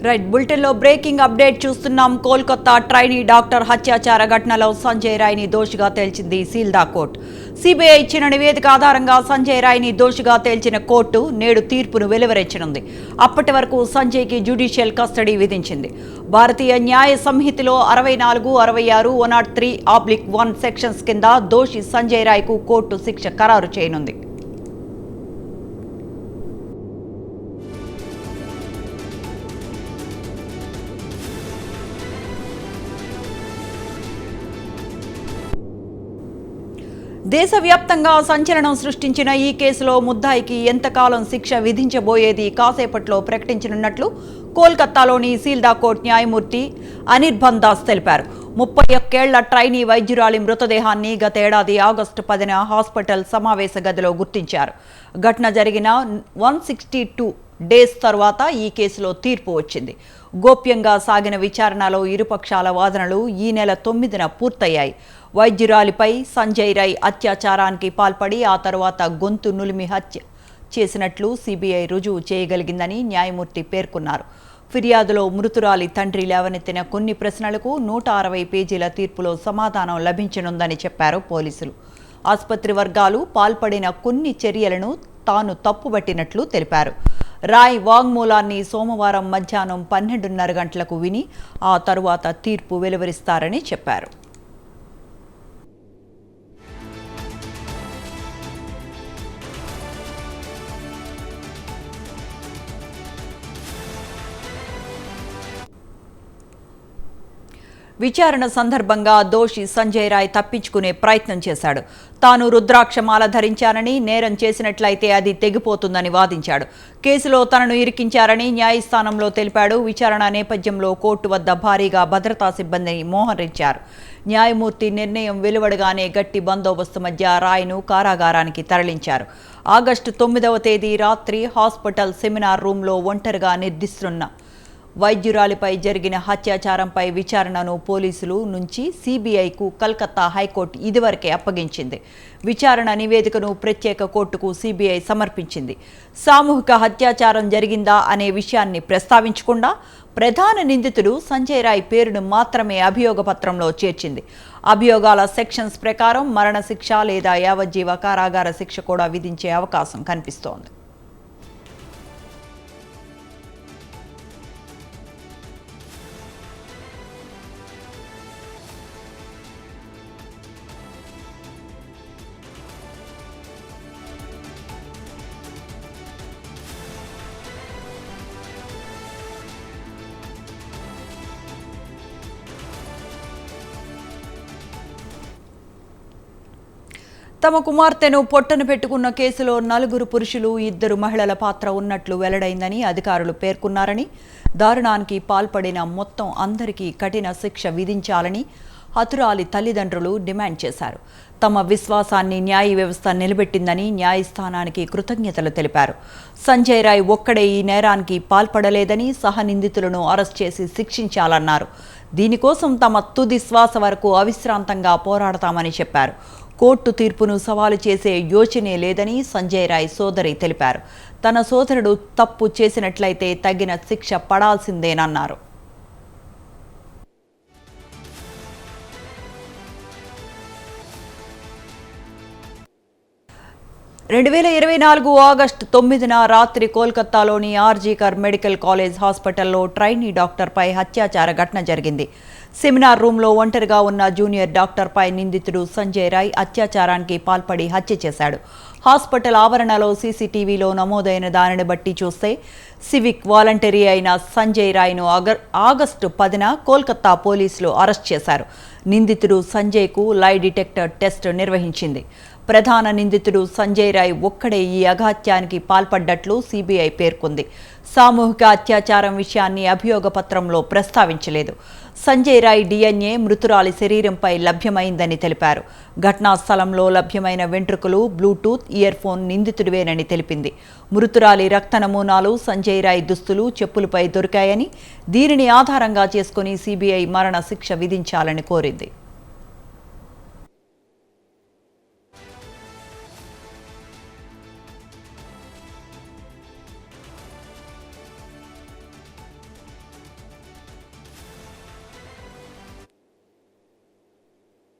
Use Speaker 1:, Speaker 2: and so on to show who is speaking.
Speaker 1: Right బులెటిన్లో breaking update చూస్తున్నాం. Kolkata trainee doctor హత్యాచార ఘటనలో సంజయ్ రాయ్ని దోషిగా తేల్చింది సీల్దా కోర్టు. సిబిఐ ఇచ్చిన నివేదిక ఆధారంగా సంజయ్ రాయ్ని దోషిగా తేల్చిన కోర్టు నేడు తీర్పును వెలువరించనుంది. అప్పటి వరకు సంజయ్కి జ్యుడిషియల్ కస్టడీ విధించింది. భారతీయ న్యాయ సంహితలో 64, 66, 103/1 సెక్షన్స్ కింద దోషి సంజయ్ రాయ్కు కోర్టు శిక్ష ఖరారు చేయనుంది. దేశవ్యాప్తంగా సంచలనం సృష్టించిన ఈ కేసులో ముద్దాయికి ఎంతకాలం శిక్ష విధించబోయేది కాసేపట్లో ప్రకటించనున్నట్లు కోల్కతాలోని సీల్దా కోర్టు న్యాయమూర్తి అనిర్బన్ దాస్ తెలిపారు. 31 ఏళ్ల ట్రైనీ వైద్యురాలి మృతదేహాన్ని గతేడాది ఆగస్టు 10న హాస్పిటల్ సమావేశ గదిలో గుర్తించారు. ఘటన జరిగిన 162 డేస్ తర్వాత ఈ కేసులో తీర్పు వచ్చింది. గోప్యంగా సాగిన విచారణలో ఇరుపక్షాల వాదనలు ఈ నెల 9న పూర్తయ్యాయి. వైద్యురాలిపై సంజయ్ రాయ్ అత్యాచారానికి పాల్పడి ఆ తర్వాత గొంతు నులిమి హత్య చేసినట్లు సిబిఐ రుజువు చేయగలిగిందని న్యాయమూర్తి పేర్కొన్నారు. ఫిర్యాదులో మృతురాలి తండ్రి లేవనెత్తిన కొన్ని ప్రశ్నలకు 160 పేజీల తీర్పులో సమాధానం లభించనుందని చెప్పారు పోలీసులు. ఆసుపత్రి వర్గాలు పాల్పడిన కొన్ని చర్యలను తాను తప్పుబట్టినట్లు తెలిపారు. రాయ్ వాంగ్మూలాన్ని సోమవారం మధ్యాహ్నం 12:30 గంటలకు విని ఆ తరువాత తీర్పు వెలువరిస్తారని చెప్పారు. విచారణ సందర్భంగా దోషి సంజయ్ రాయ్ తప్పించుకునే ప్రయత్నం చేశాడు. తాను రుద్రాక్షమాల ధరించానని, నేరం చేసినట్లయితే అది తెగిపోతుందని వాదించాడు. కేసులో తనను ఇరికించారని న్యాయస్థానంలో తెలిపాడు. విచారణ నేపథ్యంలో కోర్టు వద్ద భారీగా భద్రతా సిబ్బందిని మోహరించారు. న్యాయమూర్తి నిర్ణయం వెలువడగానే గట్టి బందోబస్తు మధ్య రాయ్ను కారాగారానికి తరలించారు. ఆగస్టు 9వ తేదీ రాత్రి హాస్పిటల్ సెమినార్ రూంలో ఒంటరిగా నిర్దిస్తున్న వైద్యురాలిపై జరిగిన హత్యాచారంపై విచారణను పోలీసులు నుంచి సిబిఐకు కలకత్తా హైకోర్టు ఇదివరకే అప్పగించింది. విచారణ నివేదికను ప్రత్యేక కోర్టుకు సిబిఐ సమర్పించింది. సామూహిక హత్యాచారం జరిగిందా అనే విషయాన్ని ప్రస్తావించకుండా ప్రధాన నిందితుడు సంజయ్ రాయ్ పేరును మాత్రమే అభియోగ పత్రంలో చేర్చింది. అభియోగాల సెక్షన్స్ ప్రకారం మరణశిక్ష లేదా యావజ్జీవ కారాగార శిక్ష కూడా విధించే అవకాశం కనిపిస్తోంది. తమ కుమార్తెను పొట్టన పెట్టుకున్న కేసులో 4 పురుషులు, 2 మహిళల పాత్ర ఉన్నట్లు వెల్లడైందని అధికారులు పేర్కొన్నారని, దారుణానికి పాల్పడిన మొత్తం అందరికీ కఠిన శిక్ష విధించాలని హతురాలి తల్లిదండ్రులు డిమాండ్ చేశారు. తమ విశ్వాసాన్ని న్యాయ వ్యవస్థ నిలబెట్టిందని న్యాయస్థానానికి కృతజ్ఞతలు తెలిపారు. సంజయ్ రాయ్ ఒక్కడే ఈ నేరానికి పాల్పడలేదని, సహనిందితులను అరెస్ట్ చేసి శిక్షించాలన్నారు. దీనికోసం తమ తుది శ్వాస వరకు అవిశ్రాంతంగా పోరాడతామని చెప్పారు. కోర్టు తీర్పును సవాలు చేసే యోచనే లేదని సంజయ్ రాయ్ సోదరి తెలిపారు. తన సోదరుడు తప్పు చేసినట్లయితే తగిన శిక్ష పడాల్సిందేనన్నారు. 2024 ఆగస్టు 9న రాత్రి కోల్కతాలోని ఆర్జీకర్ మెడికల్ కాలేజ్ హాస్పిటల్లో ట్రైనీ డాక్టర్పై హత్యాచార ఘటన జరిగింది. సెమినార్ రూంలో ఒంటరిగా ఉన్న జూనియర్ డాక్టర్పై నిందితుడు సంజయ్ రాయ్ అత్యాచారానికి పాల్పడి హత్య చేశాడు. హాస్పిటల్ ఆవరణలో సీసీటీవీలో నమోదైన దానిని బట్టి చూస్తే సివిక్ వాలంటరీ అయిన సంజయ్ రాయ్ను ఆగస్టు 10న కోల్కతా పోలీసులు అరెస్ట్ చేశారు. నిందితుడు సంజయ్కు లై డిటెక్టర్ టెస్ట్ నిర్వహించింది. ప్రధాన నిందితుడు సంజయ్ రాయ్ ఒక్కడే ఈ అఘాత్యానికి పాల్పడ్డట్లు సిబిఐ పేర్కొంది. సామూహిక అత్యాచారం విషయాన్ని అభియోగ పత్రంలో ప్రస్తావించలేదు. సంజయ్ రాయ్ డిఎన్ఏ మృతురాలి శరీరంపై లభ్యమైందని తెలిపారు. ఘటనా స్థలంలో లభ్యమైన వెంట్రుకలు, బ్లూటూత్ ఇయర్ ఫోన్ నిందితుడివేనని తెలిపింది. మృతురాలి రక్త నమూనాలు, సంజయ్ రాయ్ దుస్తులు, చెప్పులపై దొరికాయని, దీనిని ఆధారంగా చేసుకుని సిబిఐ మరణ శిక్ష విధించాలని కోరింది.